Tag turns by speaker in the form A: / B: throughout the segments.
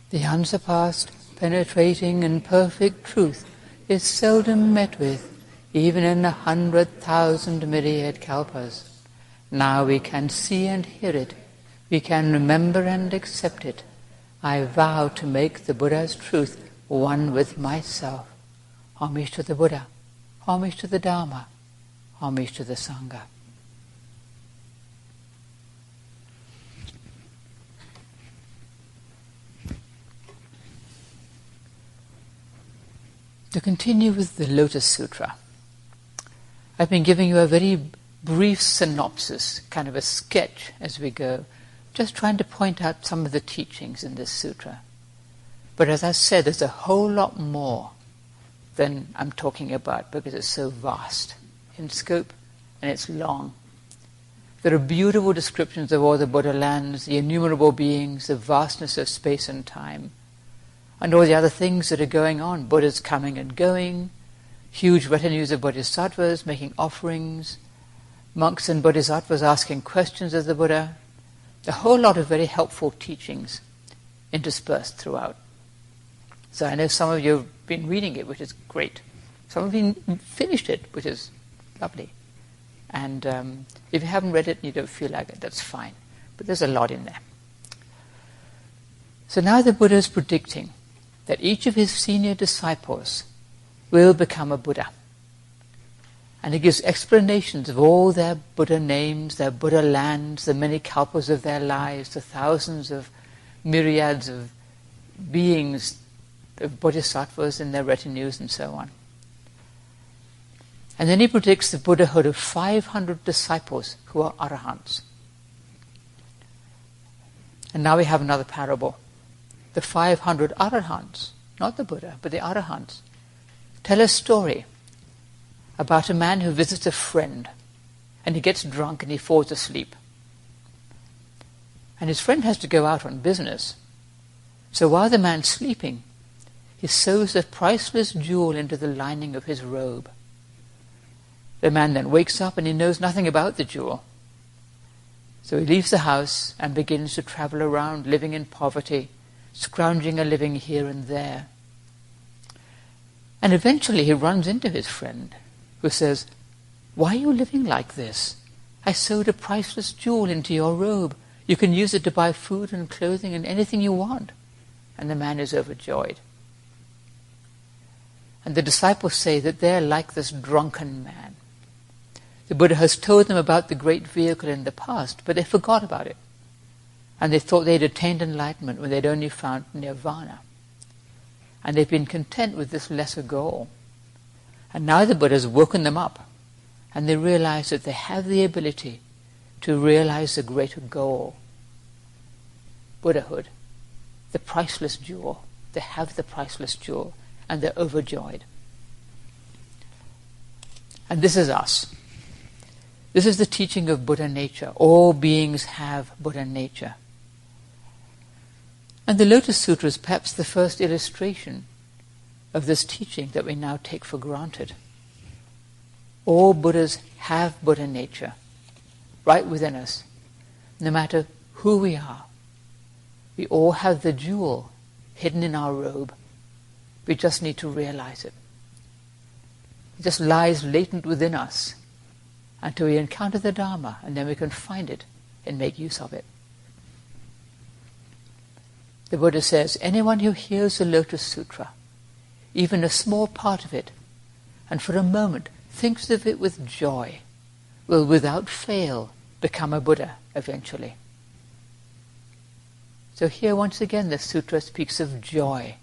A: The unsurpassed, penetrating and perfect truth is seldom met with, even in 100,000 myriad kalpas. Now we can see and hear it. We can remember and accept it. I vow to make the Buddha's truth one with myself. Homage to the Buddha. Homage to the Dharma. Homage to the Sangha. To continue with the Lotus Sutra, I've been giving you a very brief synopsis, kind of a sketch as we go, just trying to point out some of the teachings in this sutra. But as I said, there's a whole lot more than I'm talking about because it's so vast in scope and it's long. There are beautiful descriptions of all the Buddha lands, the innumerable beings, the vastness of space and time, and all the other things that are going on. Buddhas coming and going, huge retinues of bodhisattvas making offerings, monks and bodhisattvas asking questions of the Buddha, a whole lot of very helpful teachings interspersed throughout. So I know some of you have been reading it, which is great. Some of you finished it, which is lovely. And if you haven't read it and you don't feel like it, that's fine. But there's a lot in there. So now the Buddha is predicting that each of his senior disciples will become a Buddha. And he gives explanations of all their Buddha names, their Buddha lands, the many kalpas of their lives, the thousands of myriads of beings, of bodhisattvas in their retinues and so on. And then he predicts the Buddhahood of 500 disciples who are arahants. And now we have another parable. The 500 arahants, not the Buddha, but the arahants, tell a story about a man who visits a friend, and he gets drunk and he falls asleep. And his friend has to go out on business. So while the man's sleeping, he sews a priceless jewel into the lining of his robe. The man then wakes up and he knows nothing about the jewel. So he leaves the house and begins to travel around, living in poverty, scrounging a living here and there. And eventually he runs into his friend, who says, "Why are you living like this? I sewed a priceless jewel into your robe. You can use it to buy food and clothing and anything you want." And the man is overjoyed. And the disciples say that they're like this drunken man. The Buddha has told them about the great vehicle in the past, but they forgot about it. And they thought they'd attained enlightenment when they'd only found nirvana. And they've been content with this lesser goal. And now the Buddha has woken them up, and they realize that they have the ability to realize the greater goal. Buddhahood, the priceless jewel. They have the priceless jewel, and they're overjoyed. And this is us. This is the teaching of Buddha nature. All beings have Buddha nature. And the Lotus Sutra is perhaps the first illustration of this teaching that we now take for granted. All Buddhas have Buddha nature right within us, no matter who we are. We all have the jewel hidden in our robe. We just need to realize it. It just lies latent within us until we encounter the Dharma, and then we can find it and make use of it. The Buddha says, anyone who hears the Lotus Sutra, even a small part of it, and for a moment thinks of it with joy, will without fail become a Buddha eventually. So here once again the sutra speaks of joy.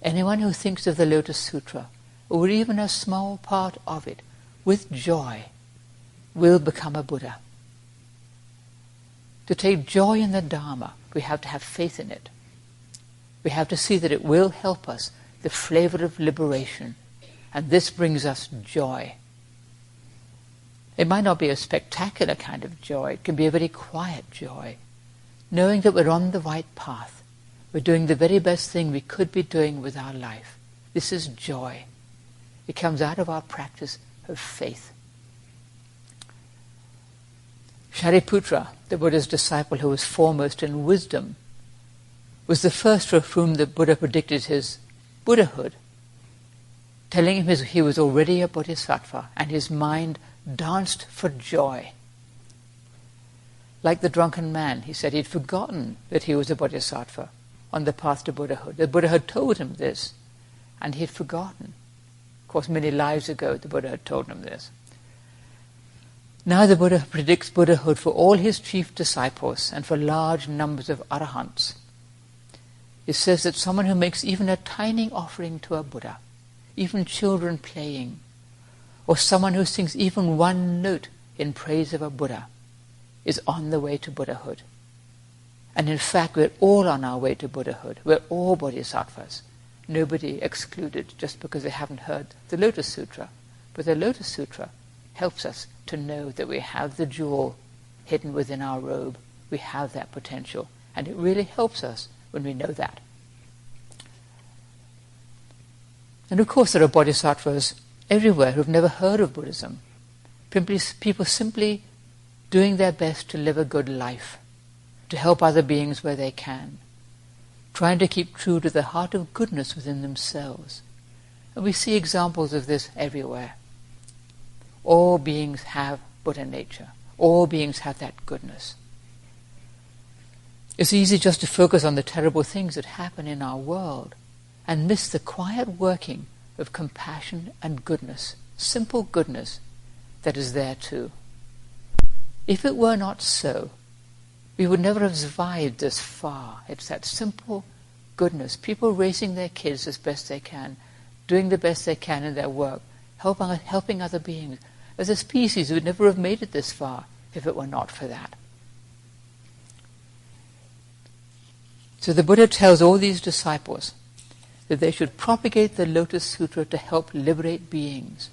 A: Anyone who thinks of the Lotus Sutra, or even a small part of it, with joy, will become a Buddha. To take joy in the Dharma, we have to have faith in it. We have to see that it will help us, the flavor of liberation, and this brings us joy. It might not be a spectacular kind of joy. It can be a very quiet joy, knowing that we're on the right path. We're doing the very best thing we could be doing with our life. This is joy. It comes out of our practice of faith. Shariputra, the Buddha's disciple who was foremost in wisdom, was the first for whom the Buddha predicted his Buddhahood, telling him he was already a bodhisattva, and his mind danced for joy. Like the drunken man, he said he'd forgotten that he was a bodhisattva on the path to Buddhahood. The Buddha had told him this, and he had forgotten. Of course, many lives ago, the Buddha had told him this. Now the Buddha predicts Buddhahood for all his chief disciples and for large numbers of arahants. It says that someone who makes even a tiny offering to a Buddha, even children playing, or someone who sings even one note in praise of a Buddha, is on the way to Buddhahood. And in fact, we're all on our way to Buddhahood. We're all bodhisattvas, nobody excluded just because they haven't heard the Lotus Sutra. But the Lotus Sutra helps us to know that we have the jewel hidden within our robe. We have that potential. And it really helps us when we know that. And of course there are bodhisattvas everywhere who've never heard of Buddhism. People simply doing their best to live a good life, to help other beings where they can, trying to keep true to the heart of goodness within themselves. And we see examples of this everywhere. All beings have Buddha nature. All beings have that goodness. It's easy just to focus on the terrible things that happen in our world and miss the quiet working of compassion and goodness, simple goodness that is there too. If it were not so, we would never have survived this far. It's that simple goodness, people raising their kids as best they can, doing the best they can in their work, helping other beings. As a species, we would never have made it this far if it were not for that. So the Buddha tells all these disciples that they should propagate the Lotus Sutra to help liberate beings,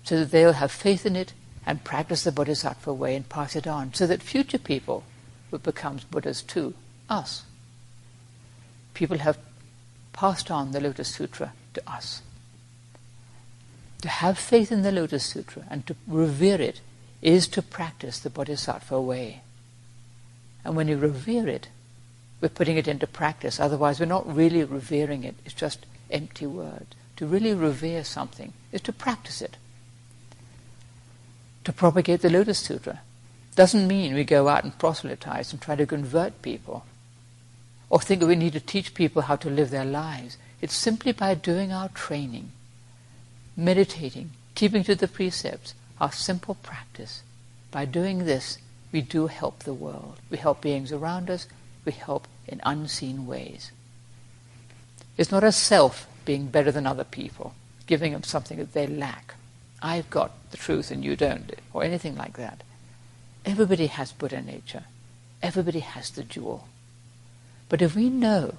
A: so that they'll have faith in it and practice the Bodhisattva way and pass it on, so that future people will become Buddhas too, us. People have passed on the Lotus Sutra to us. To have faith in the Lotus Sutra and to revere it is to practice the Bodhisattva way. And when you revere it, we're putting it into practice. Otherwise, we're not really revering it. It's just empty words. To really revere something is to practice it. To propagate the Lotus Sutra doesn't mean we go out and proselytize and try to convert people or think that we need to teach people how to live their lives. It's simply by doing our training, meditating, keeping to the precepts, our simple practice. By doing this, we do help the world. We help beings around us. We help in unseen ways. It's not a self being better than other people, giving them something that they lack. I've got the truth and you don't, or anything like that. Everybody has Buddha nature. Everybody has the jewel. But if we know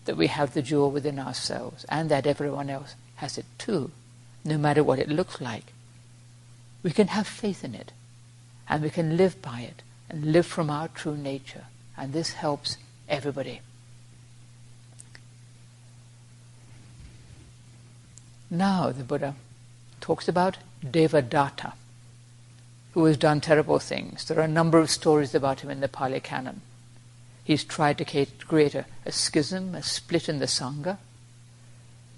A: that we have the jewel within ourselves and that everyone else has it too, no matter what it looks like, we can have faith in it and we can live by it and live from our true nature. And this helps everybody. Now the Buddha talks about Devadatta, who has done terrible things. There are a number of stories about him in the Pali Canon. He's tried to create a schism, a split in the Sangha.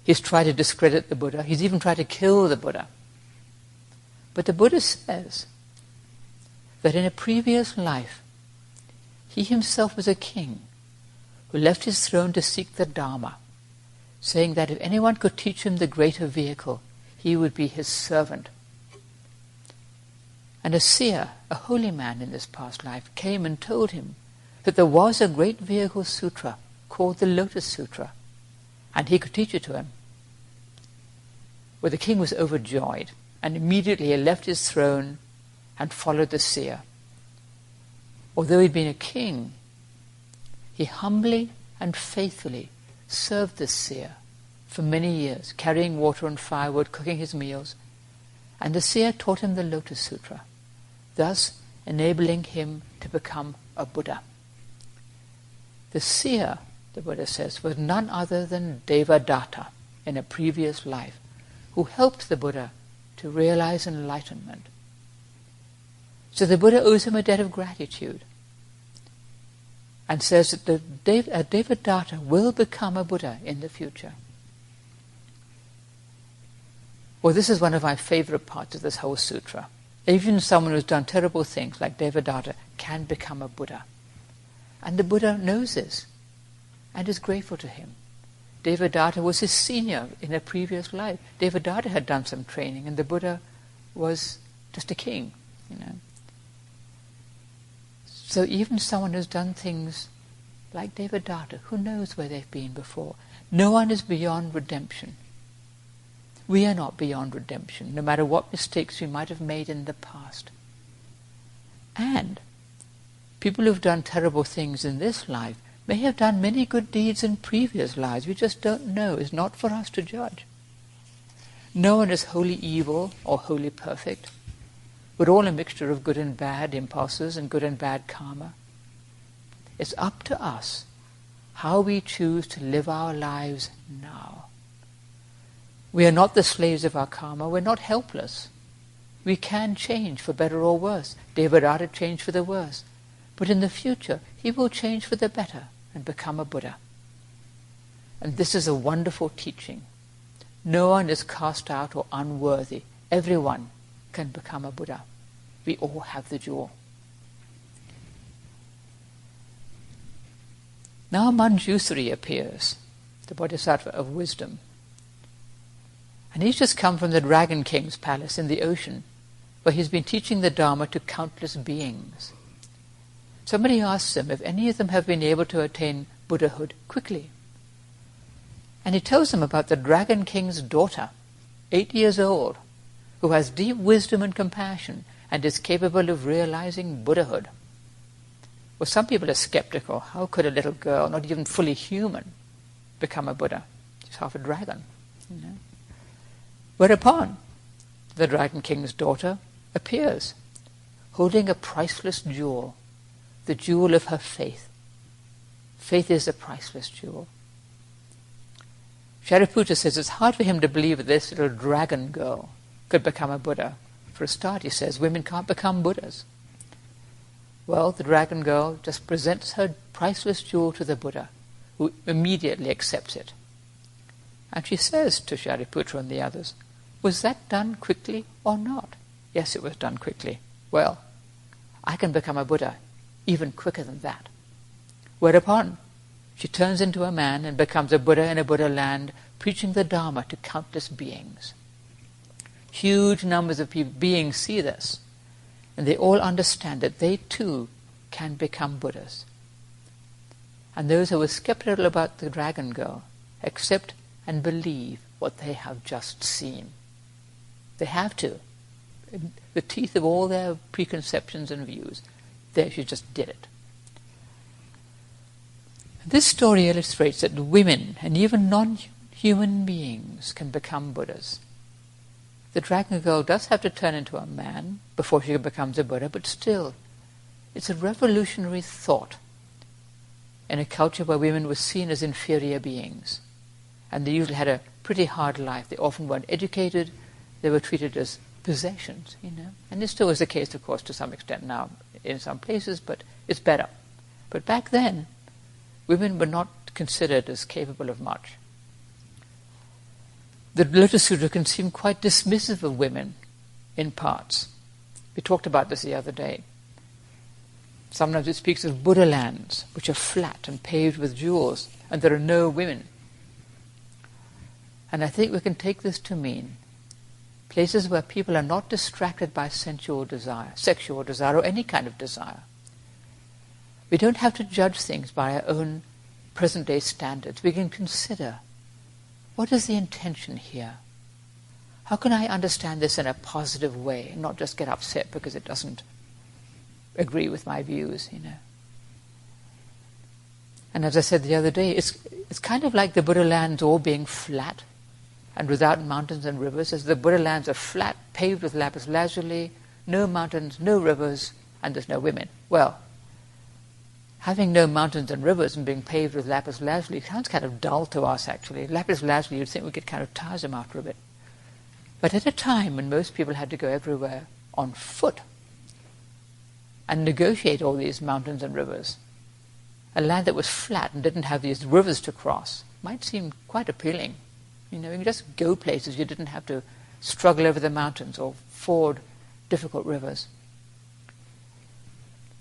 A: He's tried to discredit the Buddha. He's even tried to kill the Buddha. But the Buddha says that in a previous life, he himself was a king who left his throne to seek the Dharma, saying that if anyone could teach him the greater vehicle, he would be his servant. And a seer, a holy man in this past life, came and told him that there was a great vehicle sutra called the Lotus Sutra, and he could teach it to him. Well, the king was overjoyed, and immediately he left his throne and followed the seer. Although he'd been a king, he humbly and faithfully served this seer for many years, carrying water and firewood, cooking his meals, and the seer taught him the Lotus Sutra, thus enabling him to become a Buddha. The seer, the Buddha says, was none other than Devadatta in a previous life, who helped the Buddha to realize enlightenment. So the Buddha owes him a debt of gratitude and says that Devadatta will become a Buddha in the future. Well, this is one of my favorite parts of this whole sutra. Even someone who's done terrible things like Devadatta can become a Buddha. And the Buddha knows this and is grateful to him. Devadatta was his senior in a previous life. Devadatta had done some training and the Buddha was just a king, So even someone who's done things like Devadatta, who knows where they've been before? No one is beyond redemption. We are not beyond redemption, no matter what mistakes we might have made in the past. And people who've done terrible things in this life may have done many good deeds in previous lives. We just don't know. It's not for us to judge. No one is wholly evil or wholly perfect. We're all a mixture of good and bad impulses and good and bad karma. It's up to us how we choose to live our lives now. We are not the slaves of our karma. We're not helpless. We can change for better or worse. Devadatta changed for the worse. But in the future, he will change for the better and become a Buddha. And this is a wonderful teaching. No one is cast out or unworthy. Everyone can become a Buddha. We all have the jewel. Now Manjusri appears, the Bodhisattva of wisdom. And he's just come from the Dragon King's palace in the ocean, where he's been teaching the Dharma to countless beings. Somebody asks him if any of them have been able to attain Buddhahood quickly. And he tells them about the Dragon King's daughter, 8 years old, who has deep wisdom and compassion and is capable of realizing Buddhahood. Well, some people are skeptical. How could a little girl, not even fully human, become a Buddha? She's half a dragon. Whereupon, the Dragon King's daughter appears, holding a priceless jewel, the jewel of her faith. Faith is a priceless jewel. Shariputra says it's hard for him to believe that this little dragon girl could become a Buddha. For a start, he says, women can't become Buddhas. Well, the dragon girl just presents her priceless jewel to the Buddha, who immediately accepts it. And she says to Shariputra and the others, was that done quickly or not? Yes, it was done quickly. Well, I can become a Buddha even quicker than that. Whereupon, she turns into a man and becomes a Buddha in a Buddha land, preaching the Dharma to countless beings. Huge numbers of beings see this, and they all understand that they too can become Buddhas. And those who are skeptical about the dragon girl accept and believe what they have just seen. They have to. In the teeth of all their preconceptions and views, there she just did it. This story illustrates that women and even non-human beings can become Buddhas. The dragon girl does have to turn into a man before she becomes a Buddha, but still, it's a revolutionary thought in a culture where women were seen as inferior beings. And they usually had a pretty hard life. They often weren't educated. They were treated as possessions, And this still is the case, of course, to some extent now in some places, but it's better. But back then, women were not considered as capable of much. The Lotus Sutra can seem quite dismissive of women in parts. We talked about this the other day. Sometimes it speaks of Buddha lands, which are flat and paved with jewels, and there are no women. And I think we can take this to mean places where people are not distracted by sensual desire, sexual desire, or any kind of desire. We don't have to judge things by our own present-day standards. We can consider, what is the intention here? How can I understand this in a positive way and not just get upset because it doesn't agree with my views, And as I said the other day, it's kind of like the Buddha lands all being flat and without mountains and rivers, as the Buddha lands are flat, paved with lapis lazuli, no mountains, no rivers, and there's no women. Well, having no mountains and rivers and being paved with lapis lazuli sounds kind of dull to us, actually. Lapis lazuli, you'd think would get kind of tiresome after a bit. But at a time when most people had to go everywhere on foot and negotiate all these mountains and rivers, a land that was flat and didn't have these rivers to cross might seem quite appealing. You can just go places. You didn't have to struggle over the mountains or ford difficult rivers.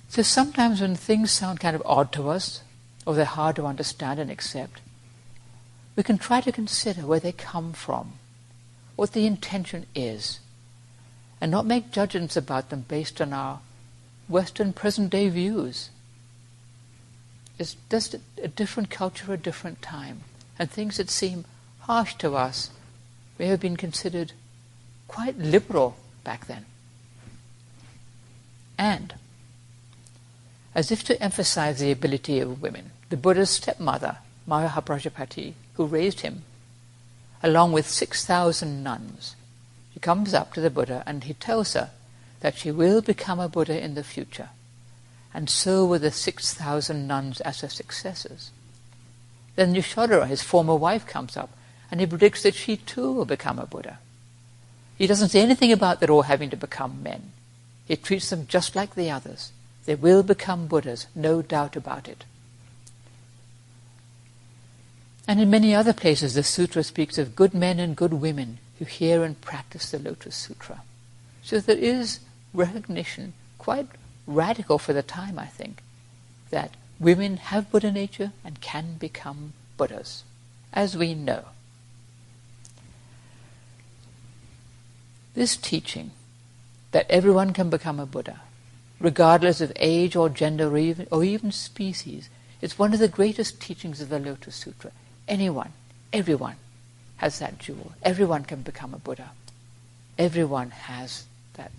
A: So sometimes when things sound kind of odd to us, or they're hard to understand and accept, we can try to consider where they come from, what the intention is, and not make judgments about them based on our Western present-day views. It's just a different culture, a different time, and things that seem harsh to us may have been considered quite liberal back then. And, as if to emphasize the ability of women, the Buddha's stepmother, Maya Prajapati, who raised him, along with 6,000 nuns, she comes up to the Buddha and he tells her that she will become a Buddha in the future, and so will the 6,000 nuns as her successors. Then Yashodhara, his former wife, comes up and he predicts that she too will become a Buddha. He doesn't say anything about they're all having to become men. He treats them just like the others. They will become Buddhas, no doubt about it. And in many other places the sutra speaks of good men and good women who hear and practice the Lotus Sutra. So there is recognition, quite radical for the time, I think, that women have Buddha nature and can become Buddhas, as we know. This teaching that everyone can become a Buddha, regardless of age or gender or even species, is one of the greatest teachings of the Lotus Sutra. Anyone, everyone has that jewel. Everyone can become a Buddha. Everyone has that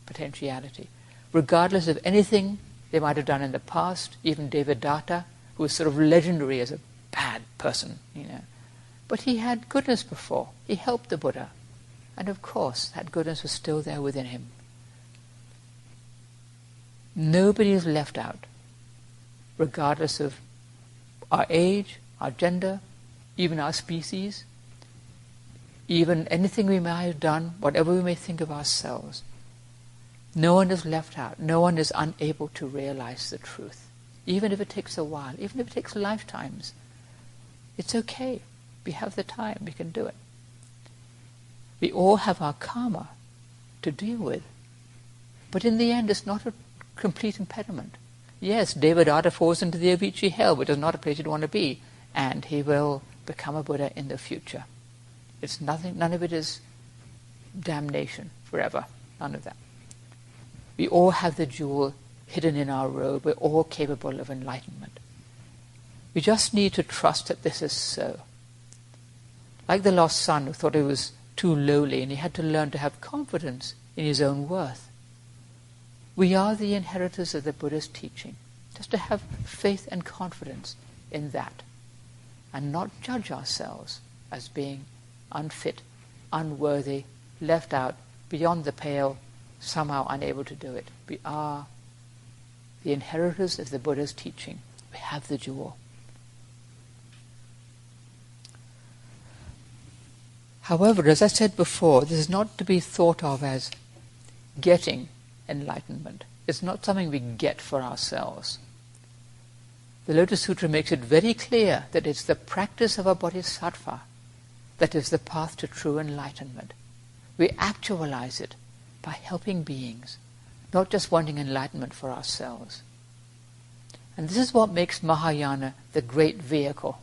A: potentiality, regardless of anything they might have done in the past. Even Devadatta, who was sort of legendary as a bad person, but he had goodness before. He helped the Buddha, and of course that goodness was still there within him. Nobody is left out, regardless of our age, our gender, even our species, even anything we may have done, whatever we may think of ourselves. No one is left out. No one is unable to realize the truth, even if it takes a while, even if it takes lifetimes. It's okay. We have the time. We can do it. We all have our karma to deal with. But in the end, it's not a complete impediment. Yes, Devadatta falls into the Avicii hell, which is not a place you'd want to be, and he will become a Buddha in the future. It's nothing, none of it is damnation forever. None of that. We all have the jewel hidden in our robe. We're all capable of enlightenment. We just need to trust that this is so. Like the lost son who thought he was too lowly and he had to learn to have confidence in his own worth. We are the inheritors of the Buddha's teaching, just to have faith and confidence in that, and not judge ourselves as being unfit, unworthy, left out, beyond the pale, somehow unable to do it. We are the inheritors of the Buddha's teaching. We have the jewel. However, as I said before, this is not to be thought of as getting enlightenment. It's not something we get for ourselves. The Lotus Sutra makes it very clear that it's the practice of a bodhisattva that is the path to true enlightenment. We actualize it by helping beings, not just wanting enlightenment for ourselves. And this is what makes Mahayana the great vehicle,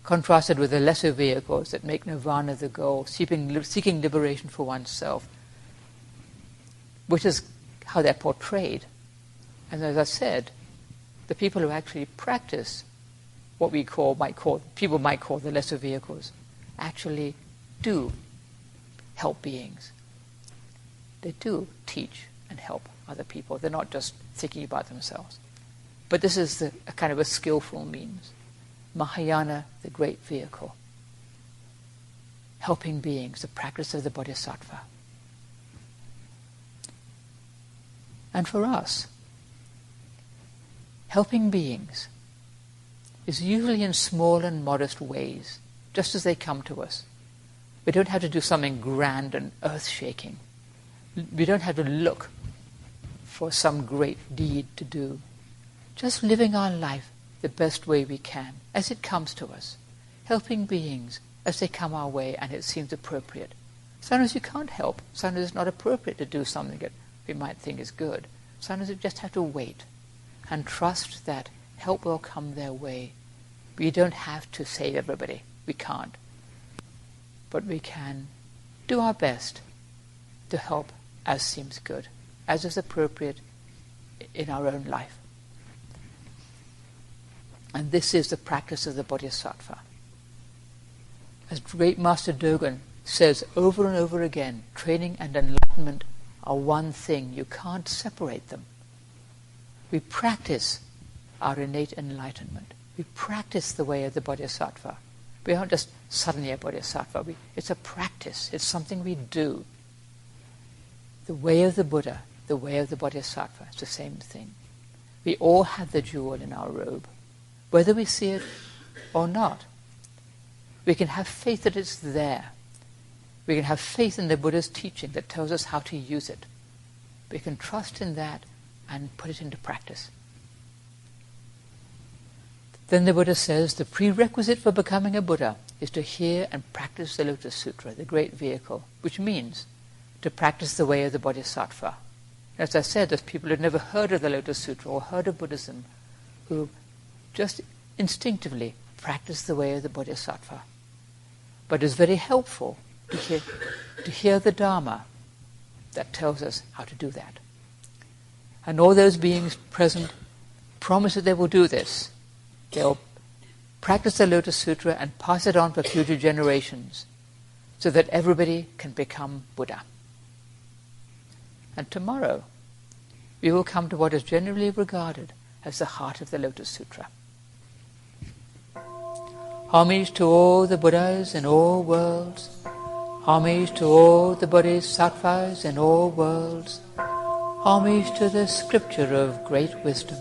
A: contrasted with the lesser vehicles that make nirvana the goal, seeking liberation for oneself, which is how they're portrayed. And as I said, the people who actually practice what people might call the lesser vehicles actually do help beings. They do teach and help other people. They're not just thinking about themselves. But this is a kind of a skillful means. Mahayana, the great vehicle. Helping beings, the practice of the bodhisattva. And for us, helping beings is usually in small and modest ways, just as they come to us. We don't have to do something grand and earth-shaking. We don't have to look for some great deed to do. Just living our life the best way we can, as it comes to us, helping beings as they come our way and it seems appropriate. Sometimes you can't help. Sometimes it's not appropriate to do something that we might think is good. Sometimes you just have to wait and trust that help will come their way. We don't have to save everybody. We can't. But we can do our best to help as seems good, as is appropriate in our own life. And this is the practice of the Bodhisattva. As great Master Dogen says over and over again, training and enlightenment are one thing. You can't separate them. We practice our innate enlightenment. We practice the way of the Bodhisattva. We aren't just suddenly a Bodhisattva. It's a practice. It's something we do. The way of the Buddha, the way of the Bodhisattva, it's the same thing. We all have the jewel in our robe, whether we see it or not. We can have faith that it's there. We can have faith in the Buddha's teaching that tells us how to use it. We can trust in that and put it into practice. Then the Buddha says the prerequisite for becoming a Buddha is to hear and practice the Lotus Sutra, the great vehicle, which means to practice the way of the Bodhisattva. As I said, there's people who've never heard of the Lotus Sutra or heard of Buddhism who just instinctively practice the way of the Bodhisattva. But it's very helpful to hear the Dharma that tells us how to do that. And all those beings present promise that they will do this. They'll practice the Lotus Sutra and pass it on for future generations so that everybody can become Buddha. And tomorrow we will come to what is generally regarded as the heart of the Lotus Sutra. Homage to all the Buddhas in all worlds. Homage to all the Bodhisattvas in all worlds. Homage to the scripture of great wisdom.